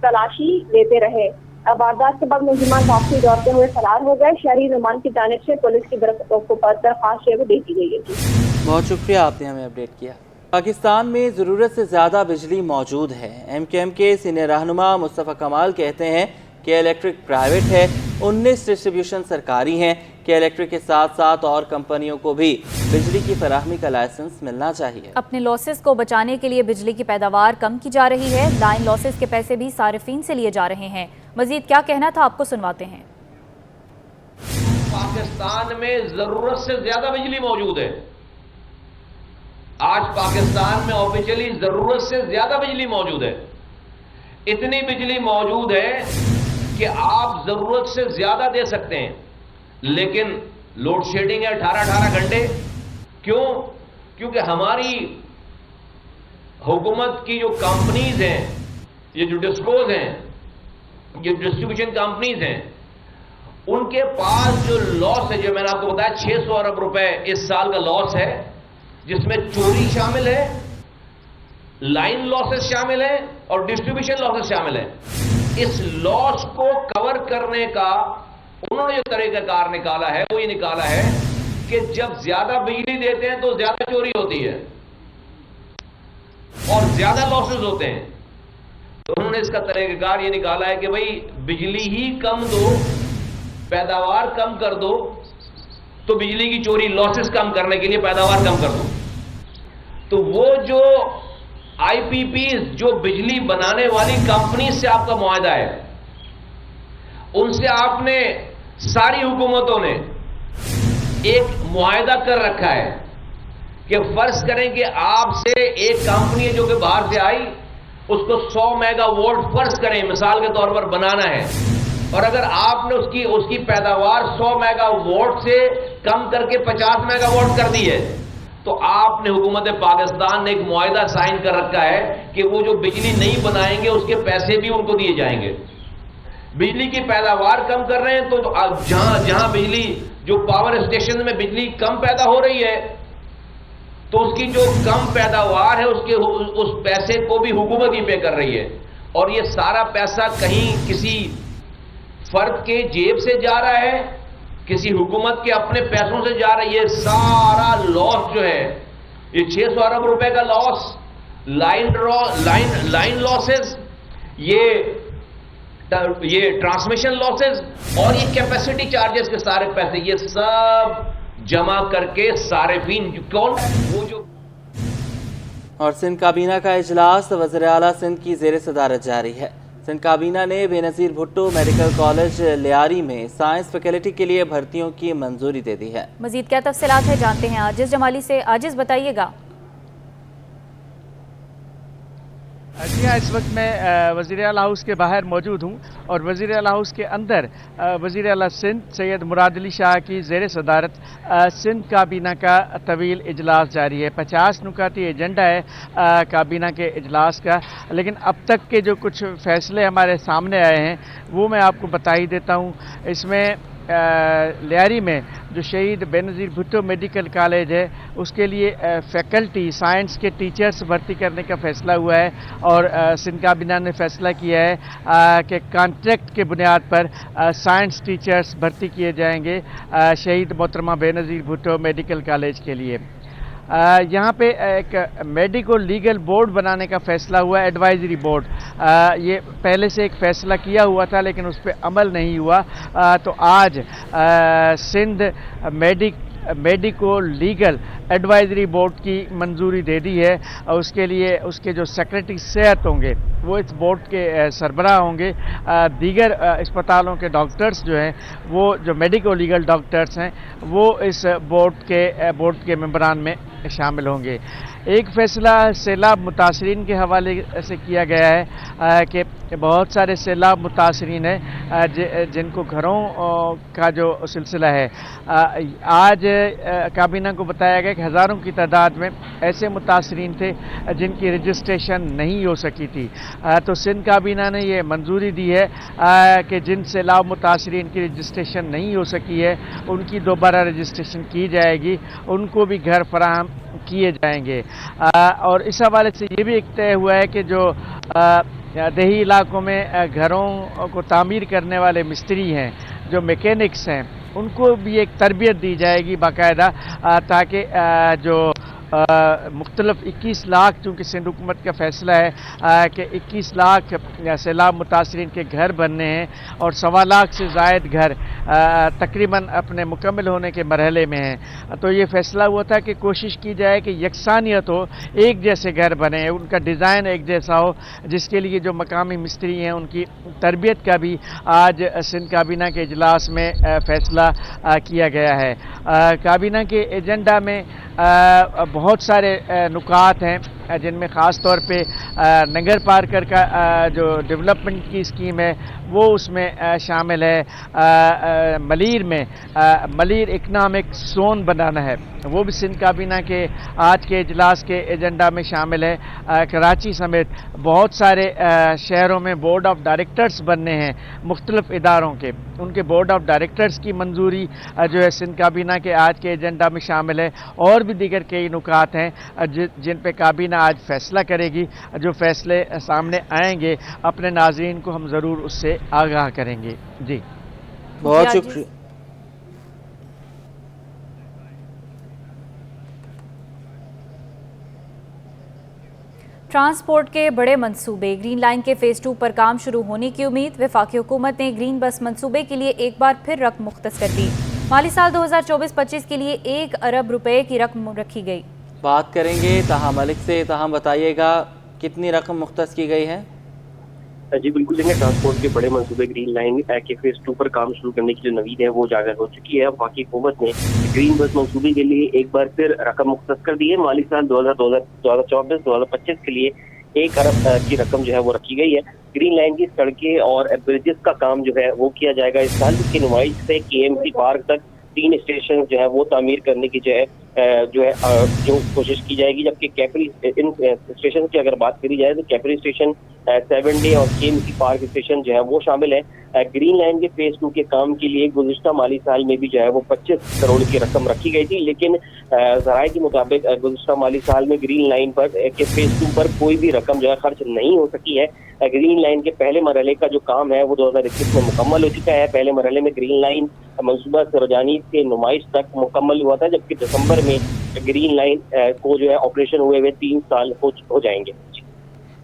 तलाशी लेते रहे। वारदात के बाद मुल्जिमान वापसी दौड़ते हुए फरार हो गए। शहरी नुमान की जानिब से पुलिस की दरख्वास्त दे दी गई है। बहुत शुक्रिया, आपने हमें अपडेट किया। पाकिस्तान में ज़रूरत से ज़्यादा बिजली मौजूद है। MKM के सीनियर रहनुमा मुस्तफ़ा कमाल कहते हैं कि इलेक्ट्रिक प्राइवेट है, 19 डिस्ट्रीब्यूशन सरकारी हैं। कि इलेक्ट्रिक के साथ साथ और कंपनियों को भी बिजली की फराहमी का लाइसेंस मिलना चाहिए। अपने लॉसेस को बचाने के लिए बिजली की पैदावार कम की जा रही है। लाइन लॉसेस के पैसे भी सारिफीन से लिए जा रहे हैं। मजीद क्या कहना था, आपको सुनवाते हैं। पाकिस्तान में जरूरत से ज्यादा बिजली मौजूद है। आज पाकिस्तान में ऑफिशियली जरूरत से ज्यादा बिजली मौजूद है। इतनी बिजली मौजूद है कि आप जरूरत से ज्यादा दे सकते हैं, लेकिन लोड शेडिंग है 18-18 घंटे। क्यों? क्योंकि हमारी हुकूमत की जो कंपनीज हैं, ये जो डिस्कोज हैं, ये डिस्ट्रीब्यूशन कंपनीज हैं, उनके पास जो लॉस है, जो मैंने आपको बताया 600 अरब रुपए इस साल का लॉस है, जिसमें चोरी शामिल है, लाइन लॉसेस शामिल है और डिस्ट्रीब्यूशन लॉसेस शामिल है। इस लॉस को कवर करने का उन्होंने जो तरीकाकार निकाला है वो ये निकाला है कि जब ज्यादा बिजली देते हैं तो ज्यादा चोरी होती है और ज्यादा लॉसेस होते हैं। तो उन्होंने इसका तरीकाकार ये निकाला है कि भाई बिजली ही कम दो, पैदावार कम कर दो, तो बिजली की चोरी, लॉसेस कम करने के लिए पैदावार कम कर दो। तो वो जो IPPs, जो बिजली बनाने वाली कंपनी से आपका मुआहदा है, उनसे आपने सारी हुकूमतों ने एक मुआहदा कर रखा है कि फर्ज करें कि आपसे एक कंपनी है जो कि बाहर से आई, उसको 100 मेगावाट फर्ज करें मिसाल के तौर पर बनाना है, और अगर आपने उसकी पैदावार 100 मेगावाट से कम करके 50 मेगावाट कर दी है, تو آپ نے حکومت پاکستان نے ایک معاہدہ سائن کر رکھا ہے کہ وہ جو بجلی نہیں بنائیں گے اس کے پیسے بھی ان کو دیے جائیں گے. بجلی کی پیداوار کم کر رہے ہیں تو جہاں بجلی جو پاور اسٹیشن میں بجلی کم پیدا ہو رہی ہے تو اس کی جو کم پیداوار ہے اس پیسے کو بھی حکومت ہی پے کر رہی ہے. اور یہ سارا پیسہ کہیں کسی فرد کے جیب سے جا رہا ہے, کسی حکومت کے اپنے پیسوں سے جا رہی ہے. سارا لاس جو ہے یہ 600 ارب روپے کا لاس, لائن لاسز, یہ ٹرانسمیشن لاسز اور یہ کیپیسٹی چارجز کے سارے پیسے, یہ سب جمع کر کے صارفین کون وہ جو. اور سندھ کابینہ کا اجلاس وزیر اعلیٰ سندھ کی زیر صدارت جاری ہے. سندھ کابینہ نے بے نظیر بھٹو میڈیکل کالج لیاری میں سائنس فیکلٹی کے لیے بھرتیوں کی منظوری دے دی ہے. مزید کیا تفصیلات ہیں جانتے ہیں عاجز جمالی سے. عاجز بتائیے گا. جی ہاں, اس وقت میں وزیر اعلیٰ ہاؤس کے باہر موجود ہوں اور وزیر اعلیٰ ہاؤس کے اندر وزیر اعلیٰ سندھ سید مراد علی شاہ کی زیر صدارت سندھ کابینہ کا طویل اجلاس جاری ہے. 50 نکاتی ایجنڈا ہے کابینہ کے اجلاس کا, لیکن اب تک کے جو کچھ فیصلے ہمارے سامنے آئے ہیں وہ میں آپ کو بتا ہی دیتا ہوں. اس میں لیاری میں جو شہید بے نظیر بھٹو میڈیکل کالج ہے اس کے لیے فیکلٹی سائنس کے ٹیچرز بھرتی کرنے کا فیصلہ ہوا ہے اور سندھ کابینہ نے فیصلہ کیا ہے کہ کانٹریکٹ کے بنیاد پر سائنس ٹیچرز بھرتی کیے جائیں گے شہید محترمہ بے نظیر بھٹو میڈیکل کالج کے لیے. یہاں پہ ایک میڈیکل لیگل بورڈ بنانے کا فیصلہ ہوا ہے, ایڈوائزری بورڈ. یہ پہلے سے ایک فیصلہ کیا ہوا تھا لیکن اس پہ عمل نہیں ہوا, تو آج Sindh medico legal advisory board کی منظوری دے دی ہے. اس کے لیے اس کے جو سیکرٹری صحت ہوں گے وہ اس بورڈ کے سربراہ ہوں گے. دیگر اسپتالوں کے ڈاکٹرز جو ہیں وہ جو میڈیکو لیگل ڈاکٹرز ہیں وہ اس بورڈ کے ممبران میں شامل ہوں گے. ایک فیصلہ سیلاب متاثرین کے حوالے سے کیا گیا ہے کہ بہت سارے سیلاب متاثرین ہیں جن کو گھروں کا جو سلسلہ ہے. آج کابینہ کو بتایا گیا کہ ہزاروں کی تعداد میں ایسے متاثرین تھے جن کی رجسٹریشن نہیں ہو سکی تھی. تو سندھ کابینہ نے یہ منظوری دی ہے کہ جن سیلاب متاثرین کی رجسٹریشن نہیں ہو سکی ہے ان کی دوبارہ رجسٹریشن کی جائے گی, ان کو بھی گھر فراہم کیے جائیں گے. اور اس حوالے سے یہ بھی ایک طے ہوا ہے کہ جو دیہی علاقوں میں گھروں کو تعمیر کرنے والے مستری ہیں, جو میکینکس ہیں, ان کو بھی ایک تربیت دی جائے گی باقاعدہ, تاکہ جو مختلف 21 لاکھ چونکہ سندھ حکومت کا فیصلہ ہے کہ 21 لاکھ سیلاب متاثرین کے گھر بننے ہیں اور 1.25 لاکھ سے زائد گھر تقریباً اپنے مکمل ہونے کے مرحلے میں ہیں. تو یہ فیصلہ ہوا تھا کہ کوشش کی جائے کہ یکسانیت ہو, ایک جیسے گھر بنے, ان کا ڈیزائن ایک جیسا ہو, جس کے لیے جو مقامی مستری ہیں ان کی تربیت کا بھی آج سندھ کابینہ کے اجلاس میں فیصلہ کیا گیا ہے. کابینہ کے ایجنڈا میں بہت سارے نکات ہیں جن میں خاص طور پہ نگر پارکر کا جو ڈیولپمنٹ کی اسکیم ہے وہ اس میں شامل ہے. ملیر اکنامک زون بنانا ہے, وہ بھی سندھ کابینہ کے آج کے اجلاس کے ایجنڈا میں شامل ہے. کراچی سمیت بہت سارے شہروں میں بورڈ آف ڈائریکٹرز بننے ہیں مختلف اداروں کے, ان کے بورڈ آف ڈائریکٹرز کی منظوری جو ہے سندھ کابینہ کے آج کے ایجنڈا میں شامل ہے. اور بھی دیگر کئی نکات ہیں جن پہ کابینہ آج فیصلہ کرے گی. جو فیصلے سامنے آئیں گے اپنے ناظرین کو ہم ضرور اس سے آگاہ کریں گے. جی بہت شکریہ. ٹرانسپورٹ کے بڑے منصوبے گرین لائن کے فیز 2 پر کام شروع ہونے کی امید. وفاقی حکومت نے گرین بس منصوبے کے لیے ایک بار پھر رقم مختص کر دی. مالی سال 2024-25 کے لیے 1 ارب روپے کی رقم رکھی گئی. بات کریں گے تاہم ملک سے. تاہم بتائیے گا کتنی رقم مختص کی گئی ہے؟ جی بالکل دیکھیں, ٹرانسپورٹ کے بڑے منصوبے گرین لائن کے فیز 2 پر کام شروع کرنے کی جو نوید ہے وہ اجاگر ہو چکی ہے. وفاقی حکومت نے گرین بس منصوبے کے لیے ایک بار پھر رقم مختص کر دی ہے. مالی سال 2024-2025 کے لیے 1 ارب کی رقم جو ہے وہ رکھی گئی ہے. گرین لائن کی سڑکیں اور برجز کا کام جو ہے وہ کیا جائے گا اس سال, جس کی نمائش سے KMC پارک تک 3 स्टेशन जो है वो तामीर करने की जो कोशिश की जाएगी, जबकि कैपरी इन स्टेशन की अगर बात करी जाए तो कैपरी स्टेशन, 7 डे और KMC पार्क स्टेशन जो है वो शामिल है। ग्रीन लाइन के फेज 2 के काम के लिए गुज़िश्ता माली साल में भी जो है वो 25 करोड़ की रकम रखी गई थी, लेकिन ज़राए के मुताबिक गुज़िश्ता माली साल में ग्रीन लाइन पर के फेज 2 पर कोई भी रकम जो है खर्च नहीं हो सकी है। ग्रीन लाइन के पहले मरहले का जो काम है वो 2021 में मुकम्मल हो चुका है। पहले मरहले में ग्रीन लाइन मंसूबा सरजानी से नुमाइश तक मुकम्मल हुआ था, जबकि दिसंबर में ग्रीन लाइन को जो है ऑपरेशन हुए 3 साल हो जाएंगे।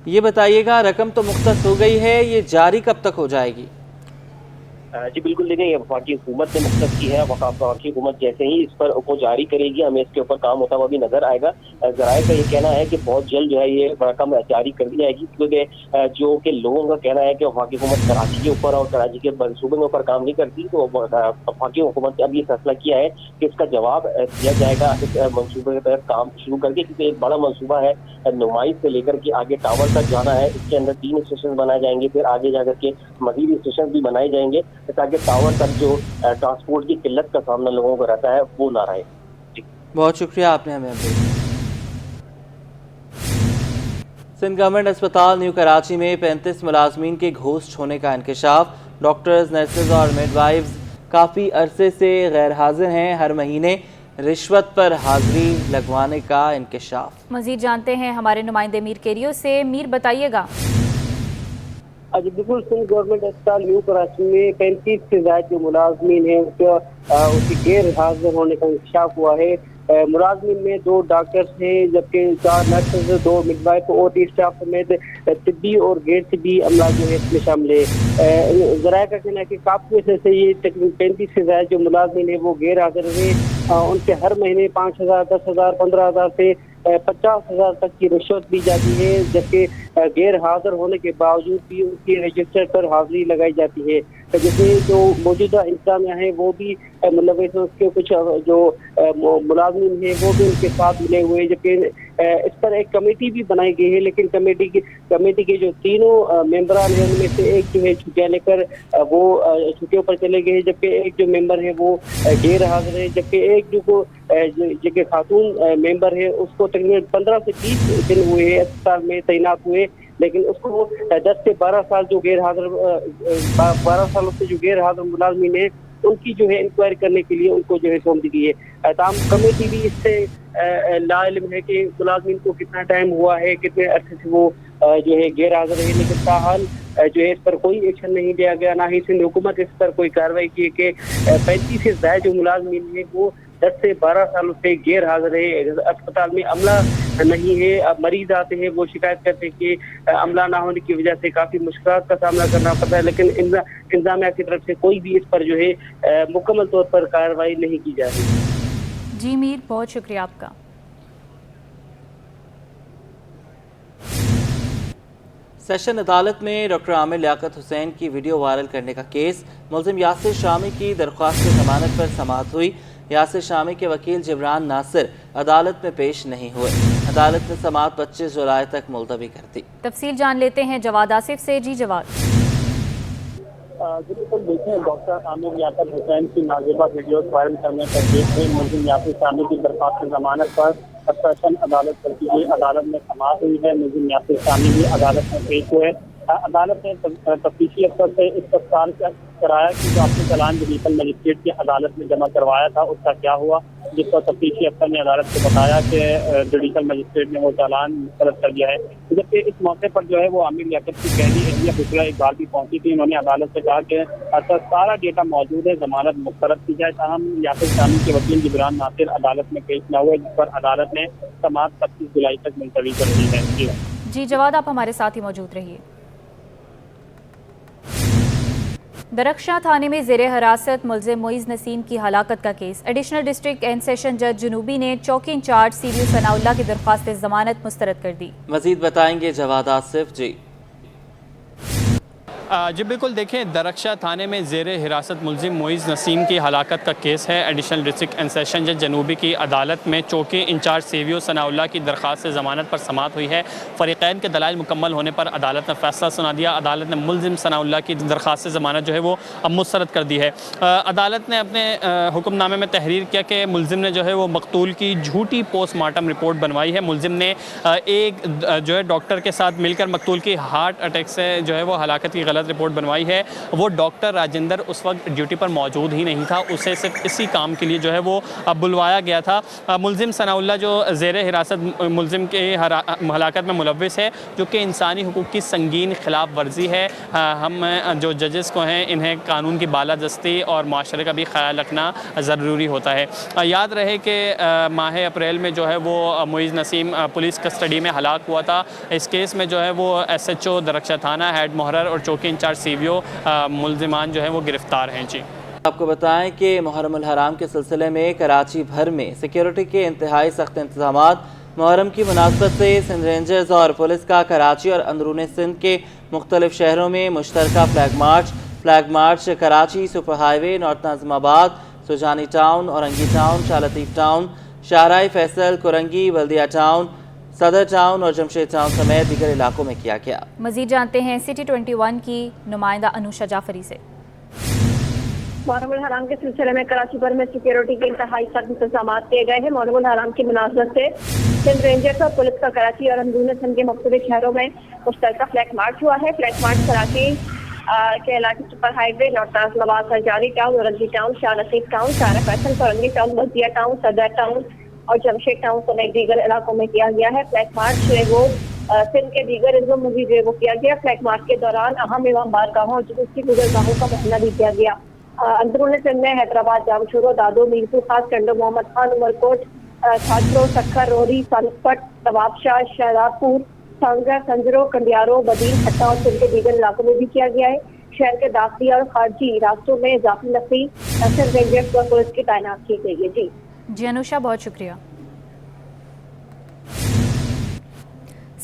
ये बताइएगा, रकम तो मुख्तस हो गई है, ये जारी कब तक हो जाएगी? जी बिल्कुल, देखें, वफाकी हुकूमत ने मुख्तस की है। वफाकी हुकूमत जैसे ही इस पर को जारी करेगी, हमें इसके ऊपर काम होता हुआ भी नजर आएगा। ज़राए का ये कहना है कि बहुत जल्द जो है ये रकम जारी कर दी जाएगी, क्योंकि जो कि लोगों का कहना है कि वफाकी हुकूमत कराची के ऊपर और कराची के मनसूबे के ऊपर काम नहीं करती, तो वफाकी हुकूमत ने अब ये फैसला किया है कि इसका जवाब दिया जाएगा इस मनसूबे के तहत काम शुरू करके, क्योंकि एक बड़ा मनसूबा है नुमाइश से लेकर के आगे टावर तक जाना है। इसके अंदर 3 स्टेशन बनाए जाएंगे, फिर आगे जाकर के मजीद स्टेशन भी बनाए जाएंगे ताकि टावर तक जो ट्रांसपोर्ट की किल्लत का सामना लोगों को रहता है वो ना रहे। बहुत शुक्रिया, आपने हमें अपडेट। सिंध गवर्नमेंट अस्पताल न्यू कराची में 35 मुलाजमीन के घोस्ट होने का इंकशाफ। डॉक्टर्स, नर्सेज और मिडवाइफ्स काफ़ी अरसे से गैर हाजिर हैं। हर महीने रिश्वत पर हाजिरी लगवाने का इंकशाफ। मजीद जानते हैं हमारे नुमाइंदे मीर केरियो से। मीर, बताइएगा। जी बिल्कुल, सिंध गवर्नमेंट अस्पताल न्यू कराची में 35 से ज्यादा जो मुलाजमीन हैं उसकी गैर हाजिर होने का इंकशाफ हुआ है। मुलाजमीन में 2 डॉक्टर्स हैं, जबकि 4 नर्सेज, 2 मिडवाइफ और स्टाफ समेत तिब्बी और गैर तिब्बी अमला जो है इसमें शामिल है। ज़राए का कहना है कि काफ़ी वजह से ये तकरीबन 35 से ज्यादा जो मुलाजमीन है वो गैर हाजिर हैं। उनके हर महीने 5,000, 10,000, 15,000 से 50,000 तक की रिश्वत दी जाती है, जबकि गैर हाजिर होने के बावजूद भी उनकी रजिस्टर पर हाजिरी लगाई जाती है। जैसे जो मौजूदा इंतजामिया है वो भी मतलब उसके कुछ जो मुलाजमीन है वो भी उनके साथ मिले हुए हैं, जबकि इस पर एक कमेटी भी बनाई गई है, लेकिन कमेटी के जो तीनों मेंबरान हैं उनमें से एक जो है छुट्टियां लेकर वो छुट्टियों पर चले गए, जबकि एक जो मेंबर है वो गैर हाजिर है, जबकि एक जो खातून मेंबर है उसको तकरीबन 15 से 20 दिन हुए हैं अस्पताल में तैनात हुए, लेकिन उसको 10 से 12 साल जो गैर हाजिर 12 सालों से जो गैर हाजिर मुलाजमीन है उनकी जो है इंक्वायरी करने के लिए उनको जो है सौंप दी गई है। तमाम कमेटी भी इससे लाइल्म है कि मुलाजमीन को कितना टाइम हुआ है, कितने अरसे से वो जो है गैर हाजिर है, लेकिन ताहाल जो है इस पर कोई एक्शन नहीं लिया गया, ना ही सिंध हुकूमत इस पर कोई कार्रवाई की कि 35 से ज्यादा जो मुलाजमीन है वो 10 से 12 सालों से गैर हाजिर है। अस्पताल में अमला नहीं है, अब मरीज आते हैं वो शिकायत करते हैं कि अमला ना होने की वजह से काफ़ी मुश्किल का सामना करना पड़ता है, लेकिन इंतजामिया की तरफ से कोई भी इस पर जो है मुकम्मल तौर पर कार्रवाई नहीं की जा रही। जी मीर, बहुत शुक्रिया आपका। सेशन अदालत में डॉक्टर आमिर लियाकत हुसैन की वीडियो वायरल करने का केस। मुलजिम यासिर शामी की दरख्वास्त जमानत पर समाअत हुई। यासिर शामी के वकील जिब्रान नासिर अदालत में पेश नहीं हुए। अदालत ने समाअत 25 जुलाई तक मुलतवी कर दी। तफसील जान लेते हैं जवाद आसिफ से। जी जवाद। देखें, डॉक्टर आमिर लियाकत हुसैन की नाज़िबा वीडियो वायरल करने का केस में मुलजिम यासिर शामी की दरख्वास्त जमानत पर सेशन अदालत कर दी गई। अदालत में समाअत हुई है। मुलजिम यासिर शामी भी अदालत में पेश हुए। अदालत ने तफ्तीशी अफसर से इस पर सवाल कराया कि जो आपने चालान जुडिशल मजिस्ट्रेट की अदालत में जमा करवाया था उसका क्या हुआ, जिस पर तफ्तीशी अफसर ने अदालत को बताया कि जुडिशल मजिस्ट्रेट ने वो चालान मुस्तरद कर दिया है। जबकि इस मौके पर जो है वो आमिर लियाकत की पहली अहलिया हुसरा इकबाल भी पहुंची थी। उन्होंने अदालत से कहा कि सारा डेटा मौजूद है, जमानत मुस्तरद की जाए। ताहम यासिर शामी के वकील जिब्रान नासिर अदालत में पेश न हुए, जिस पर अदालत ने समाअत 25 जुलाई तक मुलतवी कर दी है। जी जवाद, आप हमारे साथ ही मौजूद रहिए। दरख्शां थाने में ज़ेरे हिरासत मुलजिम मोइज़ नसीम की हलाकत का case. Additional district and session जज जुनूबी ने चौकी इंचार्ज सीबीओ सनाउल्लाह की दरख्वास्त जमानत मुस्तरद कर दी। मजीद बताएंगे जवाद आसिफ। जी جی بالکل، دیکھیں درخشہ تھانے میں زیر حراست ملزم معیز نسیم کی ہلاکت کا کیس ہے۔ ایڈیشنل ڈسٹرکٹ اینڈ سیشن جج جنوبی کی عدالت میں چوکی انچارج سیویو ثناء اللہ کی درخواست سے ضمانت پر سماعت ہوئی ہے۔ فریقین کے دلائل مکمل ہونے پر عدالت نے فیصلہ سنا دیا۔ عدالت نے ملزم ثناء اللہ کی درخواست سے ضمانت جو ہے وہ اب مسترد کر دی ہے۔ عدالت نے اپنے حکم نامے میں تحریر کیا کہ ملزم نے جو ہے وہ مقتول کی جھوٹی پوسٹ مارٹم رپورٹ بنوائی ہے۔ ملزم نے ایک جو ہے ڈاکٹر کے ساتھ مل کر مقتول کی ہارٹ اٹیک سے جو ہے وہ ہلاکت کی غلط رپورٹ بنوائی ہے۔ وہ ڈاکٹر راجندر اس وقت ڈیوٹی پر موجود ہی نہیں تھا، اسے صرف اسی کام کے لیے جو ہے وہ بلوایا گیا تھا۔ ملزم ثناء اللہ جو زیر حراست ملزم کے ہلاکت میں ملوث ہے، جو کہ انسانی حقوق کی سنگین خلاف ورزی ہے۔ ہم جو ججز کو ہیں انہیں قانون کی بالادستی اور معاشرے کا بھی خیال رکھنا ضروری ہوتا ہے۔ یاد رہے کہ ماہ اپریل میں جو ہے وہ معیز نسیم پولیس کسٹڈی میں ہلاک ہوا تھا۔ اس کیس میں جو ہے وہ SHO درخشہ تھانہ، ہیڈ محرر اور چوکی انچارج سیویو ملزمان جو ہیں وہ گرفتار ہیں۔ جی آپ کو بتائیں کہ محرم الحرام کے سلسلے میں کراچی بھر میں سیکیورٹی کے انتہائی سخت انتظامات۔ محرم کی مناسبت سے سندھ رینجرز اور پولیس کا کراچی اور اندرون سندھ کے مختلف شہروں میں مشترکہ flag march Karachi, super highway, north Nazimabad, Surjani town, Orangi town, Shah Latif town, Shahrah Faisal, Korangi, بلدیہ ٹاؤن، صدر ٹاؤن اور جمشید ٹاؤن سمیت دیگر علاقوں میں کیا گیا۔ مزید جانتے ہیں سٹی 21 کی نمائندہ انوشا جعفری سے۔ محرم الحرام کے سلسلے میں کراچی بھر میں سیکیورٹی کے انتہائی سخت انتظامات کیے گئے ہیں۔ محرم الحرام کی مناسبت سے سندھ رینجرز اور پولیس کا کراچی اور اندرون سندھ کے مختلف شہروں میں مشترکہ فلیگ مارچ ہوا ہے۔ فلیگ مارچ کراچی کے علاقے سپر ہائی وے، نارتھ ناظم آباد، سرجاری town, Orangi town, Shah Latif town, Shahrah Faisal, Korangi town, بلدیہ ٹاؤن، صدر ٹاؤن اور جمشید ٹاؤن سمیت دیگر علاقوں میں کیا گیا ہے۔ فلیگ مارچ وہ سندھ کے دیگر اضلاع میں بھی وہ کیا گیا۔ فلیگ مارچ کے دوران اہم امام بارگاہوں اور جلوس کی گزرگاہوں کا معائنہ بھی کیا گیا۔ اندرون سندھ میں حیدرآباد، جامشورو، دادو، میرپور خاص، ٹنڈو، محمد خان، عمرکوٹ، چھاچرو، سکھر، روری، سالکپٹ، نواب شاہ، شہرابپور، سانگا، سنجرو، کنڈیارو، بدین، کھٹا اور سندھ کے دیگر علاقوں میں بھی کیا گیا ہے۔ شہر کے داخلی اور خارجی راستوں میں اضافی نفری سندھ رینجرز اور پولیس کی تعینات کی گئی ہے۔ جی انوشا، بہت شکریہ۔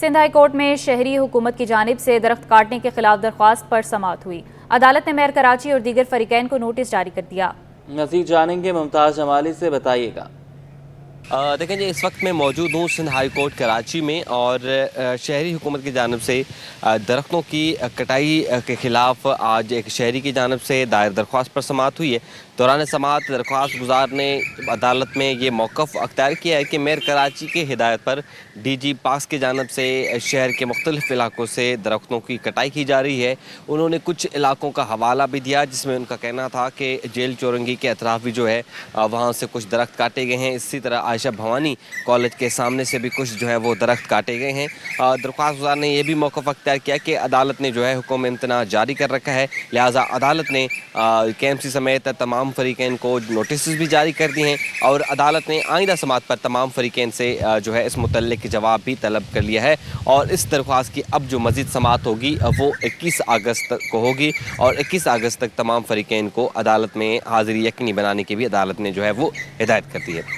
سندھ ہائی کورٹ میں شہری حکومت کی جانب سے درخت کاٹنے کے خلاف درخواست پر سماعت ہوئی۔ عدالت نے میئر کراچی اور دیگر فریقین کو نوٹس جاری کر دیا۔ مزید جانیں گے ممتاز جمالی سے، بتائیے گا۔ دیکھیں جی، اس وقت میں موجود ہوں سندھ ہائی کورٹ کراچی میں، اور شہری حکومت کی جانب سے درختوں کی کٹائی کے خلاف آج ایک شہری کی جانب سے دائر درخواست پر سماعت ہوئی ہے۔ دوران سماعت درخواست گزار نے عدالت میں یہ موقف اختیار کیا ہے کہ میئر کراچی کے ہدایت پر DG پاس کی جانب سے شہر کے مختلف علاقوں سے درختوں کی کٹائی کی جا رہی ہے۔ انہوں نے کچھ علاقوں کا حوالہ بھی دیا جس میں ان کا کہنا تھا کہ جیل چورنگی کے اطراف بھی جو ہے وہاں سے کچھ درخت کاٹے گئے ہیں۔ اسی طرح عائشہ بھوانی کالج کے سامنے سے بھی کچھ جو ہے وہ درخت کاٹے گئے ہیں۔ درخواست گزار نے یہ بھی موقف اختیار کیا کہ عدالت نے جو ہے حکم امتناع جاری کر رکھا ہے، لہٰذا عدالت نے KMC سمیت تمام فریقین کو نوٹسز بھی جاری کر دیے ہیں، اور عدالت نے آئندہ سماعت پر تمام فریقین سے جو ہے اس متعلق جواب بھی طلب کر لیا ہے، اور اس درخواست کی اب جو مزید سماعت ہوگی وہ 21 اگست کو ہوگی، اور 21 اگست تک تمام فریقین کو عدالت میں حاضری یقینی بنانے کی بھی عدالت نے جو ہے وہ ہدایت کر دی ہے۔